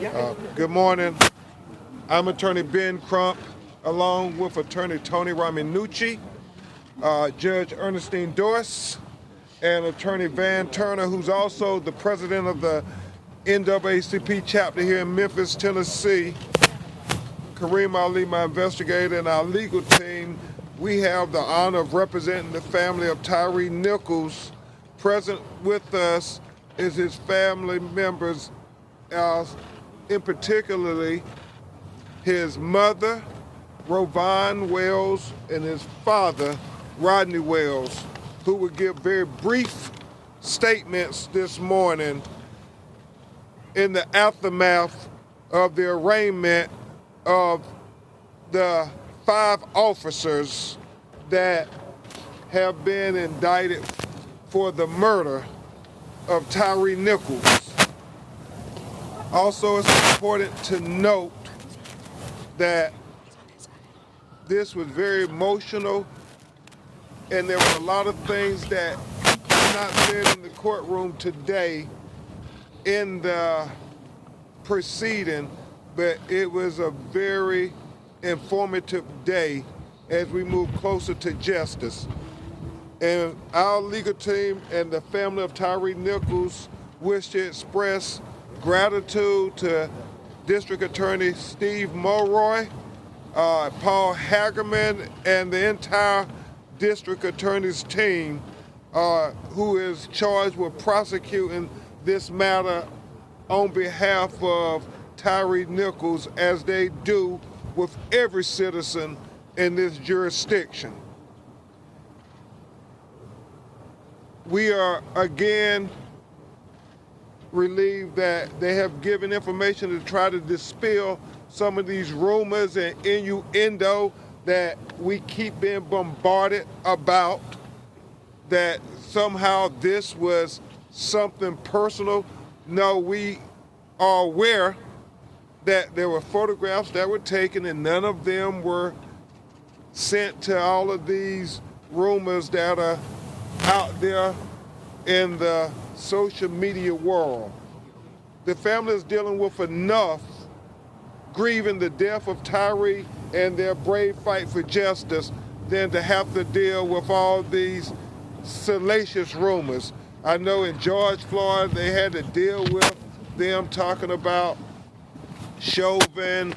Good morning. I'm Attorney Ben Crump, along with Attorney Tony Raminucci, Judge Ernestine Doyce, and Attorney Van Turner, who's also the president of the NAACP chapter here in Memphis, Tennessee. Kareem Ali, my investigator, and our legal team. We have the honor of representing the family of Tyre Nichols. Present with us is his family members, in particularly his mother, Rovon Wells, and his father, Rodney Wells, who will give very brief statements this morning in the aftermath of the arraignment of the 5 officers that have been indicted for the murder of Tyre Nichols. Also, it's important to note that this was very emotional, and there were a lot of things that were not said in the courtroom today in the proceeding, but it was a very informative day as we move closer to justice. And our legal team and the family of Tyre Nichols wish to express gratitude to District Attorney Steve Mulroy, Paul Hagerman, and the entire District Attorney's team who is charged with prosecuting this matter on behalf of Tyre Nichols, as they do with every citizen in this jurisdiction. We are again relieved that they have given information to try to dispel some of these rumors and innuendo that we keep being bombarded about, that somehow this was something personal. No, we are aware that there were photographs that were taken and none of them were sent to all of these rumors that are out there in the social media world. The family is dealing with enough grieving the death of Tyre and their brave fight for justice than to have to deal with all these salacious rumors. I know in George Floyd they had to deal with them talking about Chauvin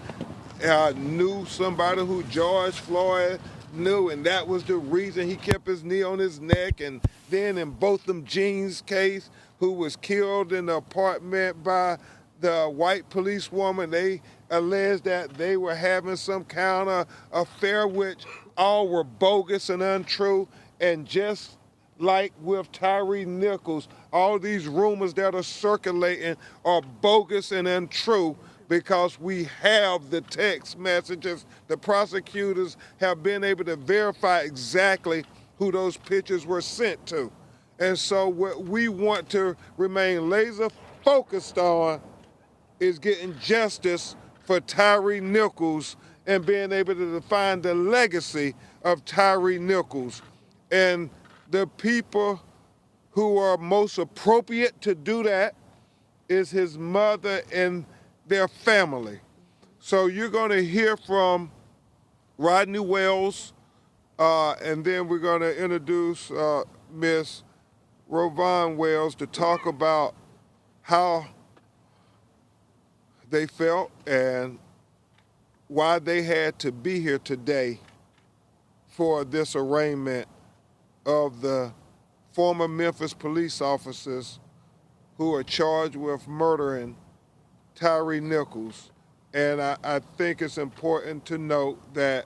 knew somebody who George Floyd knew, and that was the reason he kept his knee on his neck. And then in Botham Jean's case, who was killed in the apartment by the white policewoman, they alleged that they were having some kind of affair, which all were bogus and untrue. And just like with Tyre Nichols, all these rumors that are circulating are bogus and untrue, because we have the text messages. The prosecutors have been able to verify exactly who those pictures were sent to. And so what we want to remain laser focused on is getting justice for Tyre Nichols and being able to define the legacy of Tyre Nichols. And the people who are most appropriate to do that is his mother and their family. So you're going to hear from Rodney Wells, and then we're going to introduce Miss Rovon Wells to talk about how they felt and why they had to be here today for this arraignment of the former Memphis police officers who are charged with murdering Tyre Nichols. And I think it's important to note that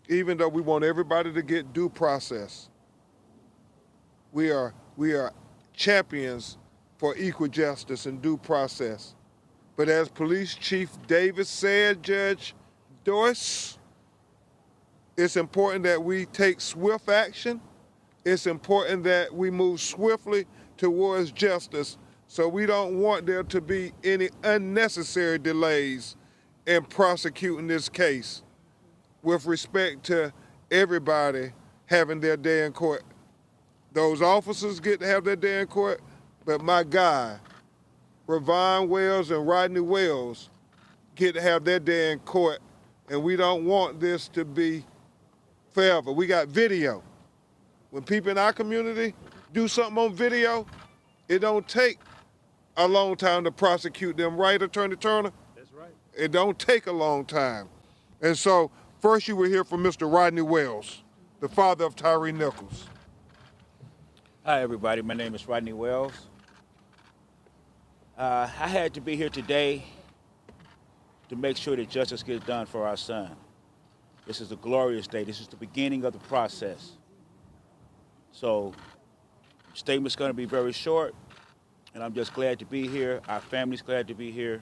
even though we want everybody to get due process, we are champions for equal justice and due process. But as Police Chief Davis said, Judge Doyce, it's important that we take swift action. It's important that we move swiftly towards justice. So we don't want there to be any unnecessary delays in prosecuting this case with respect to everybody having their day in court. Those officers get to have their day in court, but my guy, Ravon Wells and Rodney Wells get to have their day in court, and we don't want this to be forever. We got video. When people in our community do something on video, it don't take a long time to prosecute them, right, Attorney Turner? That's right. It don't take a long time. And so first you will hear from Mr. Rodney Wells, the father of Tyre Nichols. Hi, everybody. My name is Rodney Wells. I had to be here today to make sure that justice gets done for our son. This is a glorious day. This is the beginning of the process. So, the statement's going to be very short, and I'm just glad to be here. Our family's glad to be here,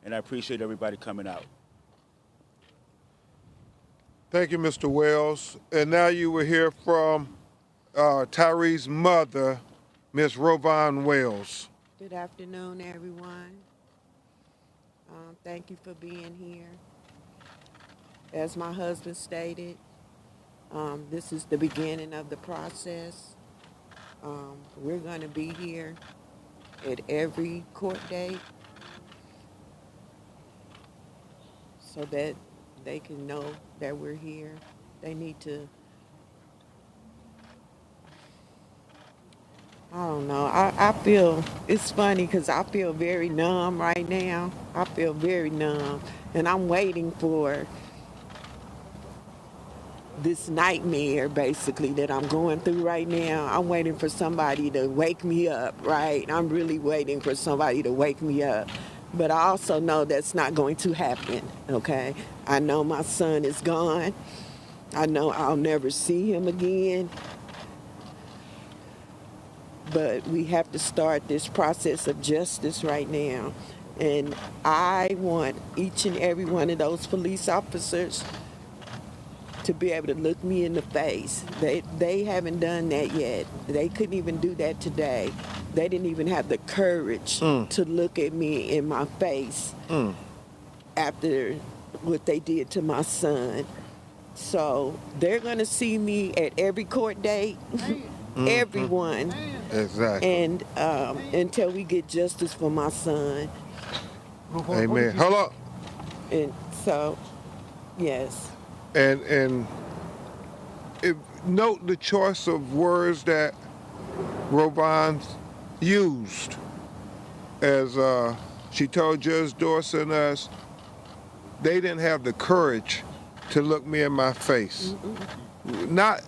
and I appreciate everybody coming out. Thank you, Mr. Wells. And now you will hear from Tyre's mother, Ms. Ravon Wells. Good afternoon, everyone. Thank you for being here. As my husband stated, this is the beginning of the process. We're going to be here at every court date so that they can know that we're here. They need to, I don't know, I feel, it's funny because I feel very numb right now. I feel very numb, and I'm waiting for this nightmare, basically, that I'm going through right now. I'm waiting for somebody to wake me up, right? I'm really waiting for somebody to wake me up. But I also know that's not going to happen, okay? I know my son is gone. I know I'll never see him again. But we have to start this process of justice right now. And I want each and every one of those police officers to be able to look me in the face. They haven't done that yet. They couldn't even do that today. They didn't even have the courage to look at me in my face after what they did to my son. So they're gonna see me at every court date, everyone. Exactly. And until we get justice for my son. Amen. Hold up. And so, yes. And note the choice of words that Ravon used. As she told Judge Dorsey and us, they didn't have the courage to look me in my face. Not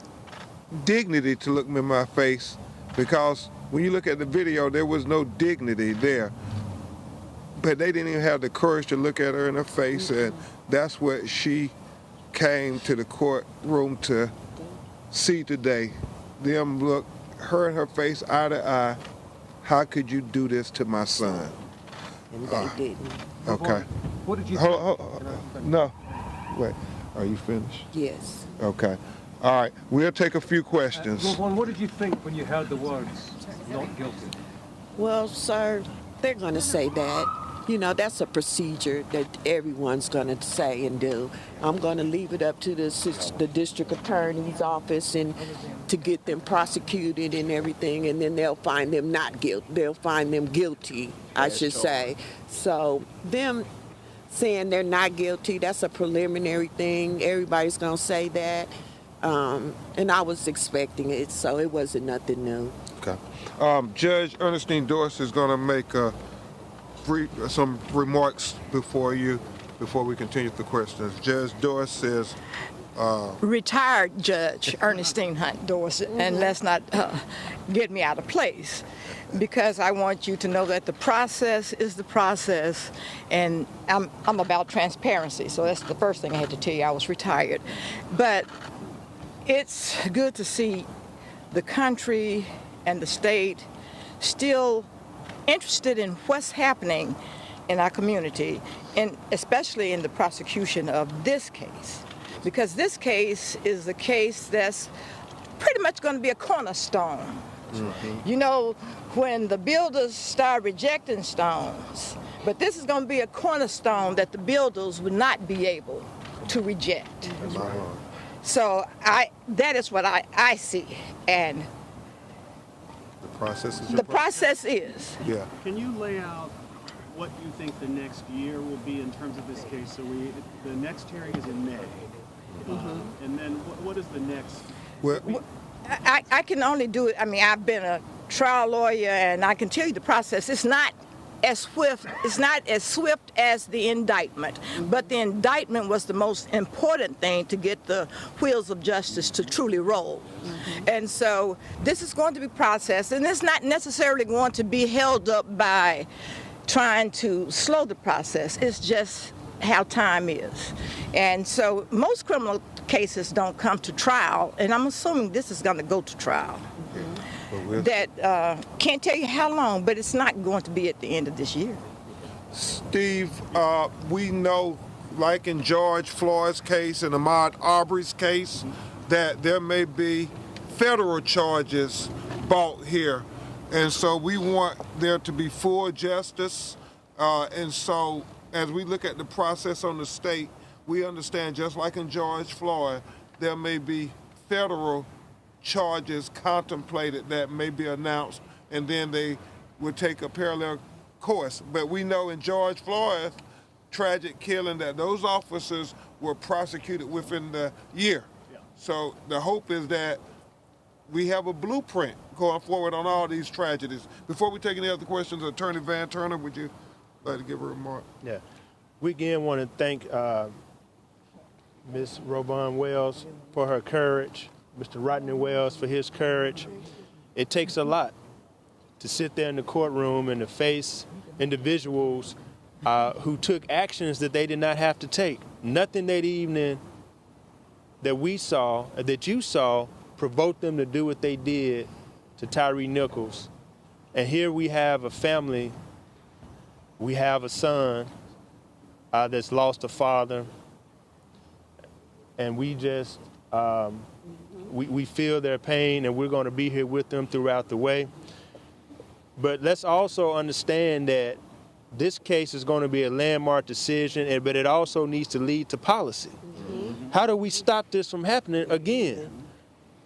dignity to look me in my face, because when you look at the video, there was no dignity there. But they didn't even have the courage to look at her in her face, and that's what she came to the courtroom to see today. Them look her in her face, eye to eye. How could you do this to my son? And they didn't. Okay. What did you No. Wait. Are you finished? Yes. Okay. All right. We'll take a few questions. Ravon, what did you think when you heard the words, not guilty? Well, sir, they're going to say that. You know, that's a procedure that everyone's going to say and do. I'm going to leave it up to the district attorney's office and to get them prosecuted and everything, and then they'll find them not guilty. They'll find them guilty, I should say. So them saying they're not guilty, that's a preliminary thing. Everybody's going to say that. And I was expecting it, so it wasn't nothing new. Okay. Judge Ernestine Dorsey is going to make some remarks before we continue with the questions. Judge Dorsey says, retired Judge Ernestine Hunt Dorsey, and let's not get me out of place, because I want you to know that the process is the process, and I'm about transparency, so that's the first thing I had to tell you. I was retired. But it's good to see the country and the state still interested in what's happening in our community, and especially in the prosecution of this case, because this case is the case that's pretty much going to be a cornerstone. You know, when the builders start rejecting stones, but this is going to be a cornerstone that the builders would not be able to reject. So that is what I see, and the process is the process is. Yeah. Can you lay out what you think the next year will be in terms of this case. So the next hearing is in May. And then what is the next? Well, I can only do it. I mean, I've been a trial lawyer, and I can tell you the process. It's not as swift. It's not as swift as the indictment, but the indictment was the most important thing to get the wheels of justice to truly roll. And so this is going to be processed, and it's not necessarily going to be held up by trying to slow the process. It's just how time is. And so most criminal cases don't come to trial, and I'm assuming this is going to go to trial. That can't tell you how long, but it's not going to be at the end of this year. Steve, we know, like in George Floyd's case and Ahmaud Arbery's case, that there may be federal charges brought here. And so we want there to be full justice. And so as we look at the process on the state, we understand, just like in George Floyd, there may be federal charges contemplated that may be announced, and then they would take a parallel course. But we know in George Floyd's tragic killing that those officers were prosecuted within the year. So the hope is that we have a blueprint going forward on all these tragedies. Before we take any other questions, Attorney Van Turner, would you like to give a remark? Yeah. We again want to thank Ms. Robon Wells for her courage, Mr. Rodney Wells for his courage. It takes a lot to sit there in the courtroom and to face individuals who took actions that they did not have to take. Nothing that evening that we saw, that you saw, provoked them to do what they did to Tyre Nichols. And here we have a family, we have a son that's lost a father, and we just, we feel their pain, and we're going to be here with them throughout the way. But let's also understand that this case is going to be a landmark decision, but it also needs to lead to policy. How do we stop this from happening again?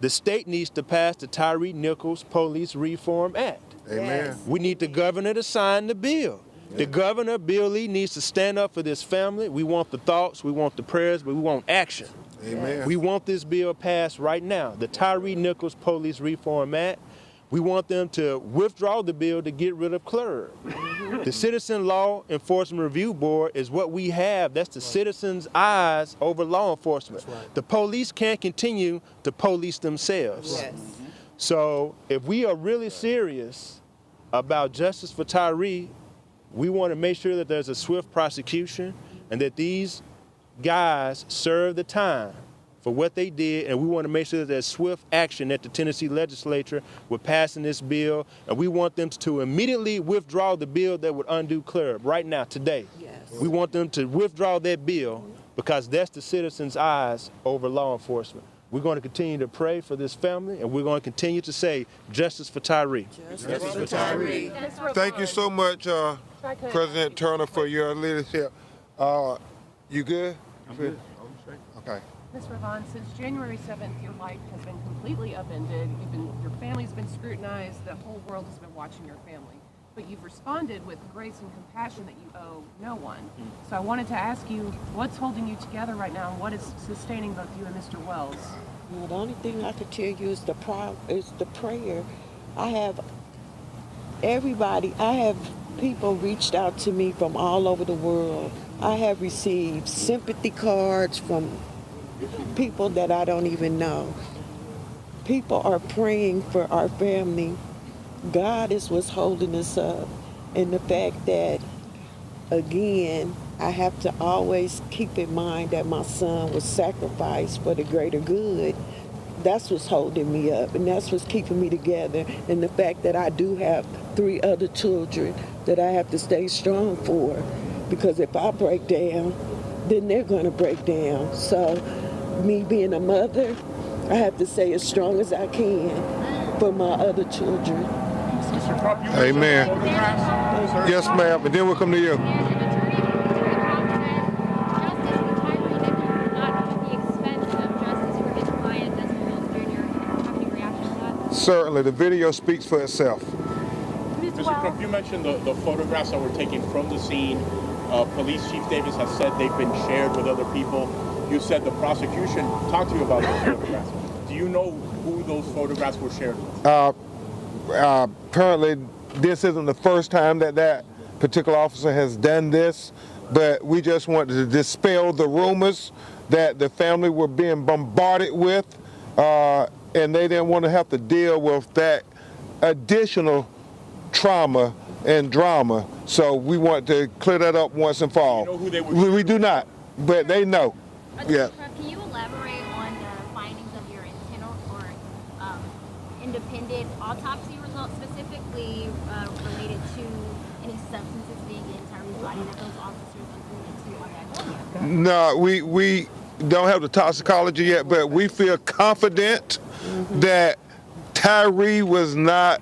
The state needs to pass the Tyre Nichols Police Reform Act. Amen. We need the governor to sign the bill. The governor, Bill Lee, needs to stand up for this family. We want the thoughts, we want the prayers, but we want action. Amen. We want this bill passed right now, the Tyre Nichols Police Reform Act. We want them to withdraw the bill to get rid of CLERB. The Citizen Law Enforcement Review Board is what we have. That's the citizens' eyes over law enforcement. The police can't continue to police themselves. Yes. So if we are really serious about justice for Tyre, we want to make sure that there's a swift prosecution and that these guys serve the time for what they did, and we want to make sure that there's swift action at the Tennessee legislature with passing this bill, and we want them to immediately withdraw the bill that would undo CLERB right now, today. Yes. We want them to withdraw that bill because that's the citizens' eyes over law enforcement. We're going to continue to pray for this family, and we're going to continue to say justice for Tyre. Justice for Tyre. Thank you so much, President Turner, for your leadership. You good? I'm good. Okay. Ms. Ravon, since January 7th, your life has been completely upended. Your family's been scrutinized. The whole world has been watching your family. But you've responded with grace and compassion that you owe no one. So I wanted to ask you, what's holding you together right now, and what is sustaining both you and Mr. Wells? Well, the only thing I could tell you is the prayer. I have people reached out to me from all over the world. I have received sympathy cards from people that I don't even know. People are praying for our family. God is what's holding us up. And the fact that, again, I have to always keep in mind that my son was sacrificed for the greater good. That's what's holding me up, and that's what's keeping me together. And the fact that I do have 3 other children that I have to stay strong for. Because if I break down, then they're going to break down. So me being a mother, I have to stay as strong as I can for my other children. Amen. Yes, ma'am. And then we'll come to you. Certainly, the video speaks for itself. Mr. Wells, mentioned the photographs that were taken from the scene. Police Chief Davis has said they've been shared with other people. You said the prosecution talked to you about those photographs. Do you know who those photographs were shared with? Apparently, this isn't the first time that particular officer has done this, but we just wanted to dispel the rumors that the family were being bombarded with, and they didn't want to have to deal with that additional trauma and drama. So we want to clear that up once and for all. Do you know who they were? We do not, but they know. Yeah. Can you elaborate on the findings of your internal or independent autopsy results, specifically related to any substances being in Tyre's body that those officers agreed to on that day? No, we don't have the toxicology yet, but we feel confident that Tyre was not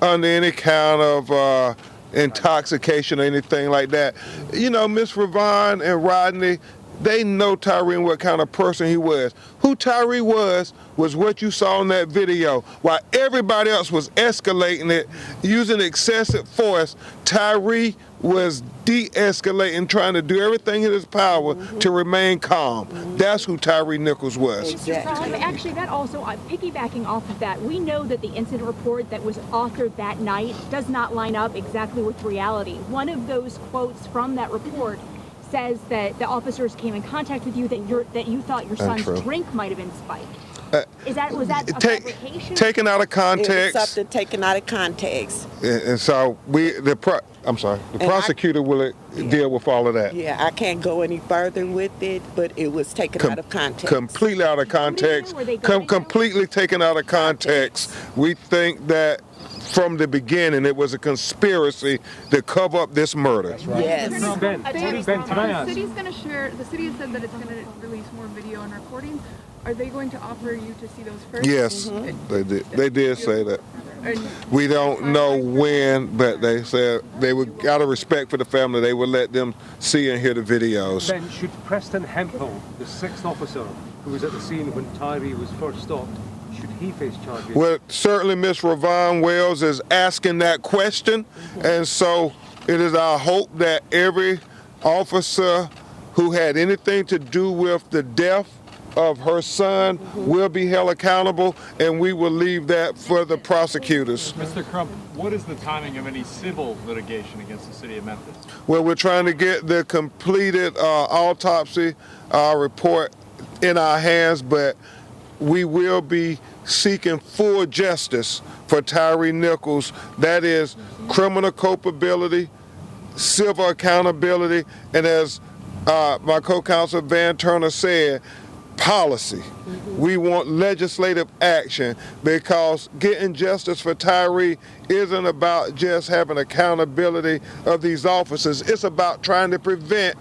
under any kind of intoxication or anything like that. You know, Miss Ravon and Rodney, they know Tyre and what kind of person he was. Who Tyre was what you saw in that video. While everybody else was escalating it, using excessive force, Tyre was de-escalating, trying to do everything in his power to remain calm. That's who Tyre Nichols was. Exactly. Actually, that also, piggybacking off of that, we know that the incident report that was authored that night does not line up exactly with reality. One of those quotes from that report says that the officers came in contact with you that you thought your son's drink might have been spiked. Was that a fabrication? Taken out of context. It was something taken out of context. And so the prosecutor will deal with all of that. Yeah, I can't go any further with it, but it was taken out of context. Completely out of context. Completely taken out of context. We think that from the beginning it was a conspiracy to cover up this murder. That's right. Yes. Ben, can I ask? The city has said that it's going to release more video and recordings. Are they going to offer you to see those first? Yes, they did. They did say that. We don't know when, but they said they would, out of respect for the family, they would let them see and hear the videos. Ben, should Preston Hemphill, the 6th officer who was at the scene when Tyre was first stopped, should he face charges? Well, certainly Miss Ravon Wells is asking that question, and so it is our hope that every officer who had anything to do with the death of her son will be held accountable, and we will leave that for the prosecutors. Mr. Crump, what is the timing of any civil litigation against the city of Memphis? Well, we're trying to get the completed autopsy report in our hands, but we will be seeking full justice for Tyre Nichols. That is criminal culpability, civil accountability, and as my co-counsel Van Turner said, policy. We want legislative action, because getting justice for Tyre isn't about just having accountability of these officers. It's about trying to prevent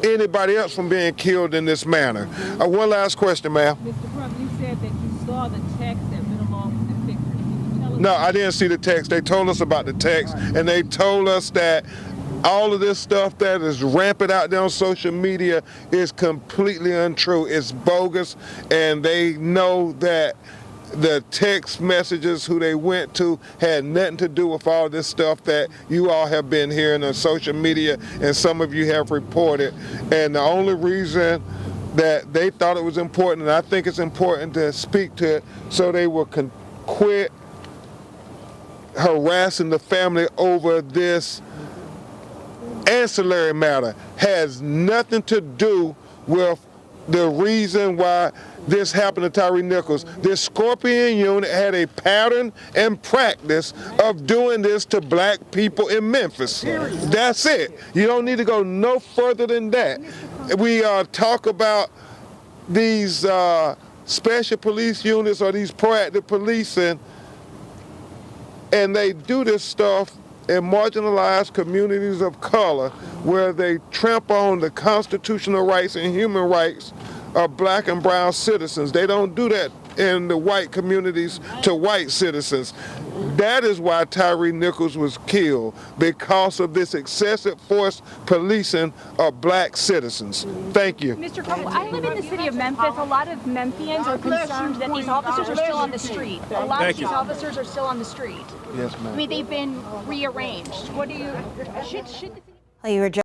anybody else from being killed in this manner. One last question, ma'am. Mr. Crump, you said that you saw the text that went along with the picture. Can you tell us? No, I didn't see the text. They told us about the text, and they told us that all of this stuff that is rampant out there on social media is completely untrue. It's bogus, and they know that the text messages who they went to had nothing to do with all this stuff that you all have been hearing on social media, and some of you have reported. And the only reason that they thought it was important, and I think it's important to speak to it, so they will quit harassing the family over this ancillary matter, has nothing to do with the reason why this happened to Tyre Nichols. This Scorpion unit had a pattern and practice of doing this to black people in Memphis. That's it. You don't need to go no further than that. We talk about these special police units or these proactive policing, and they do this stuff in marginalized communities of color, where they trample on the constitutional rights and human rights of black and brown citizens. They don't do that in the white communities to white citizens. That is why Tyre Nichols was killed, because of this excessive force policing of black citizens. Thank you. Mr. Crumble, I live in the city of Memphis. A lot of Memphians are concerned that these officers are still on the street. A lot of these officers are still on the street. Yes, ma'am. I mean, they've been rearranged. What do you, should the city... You were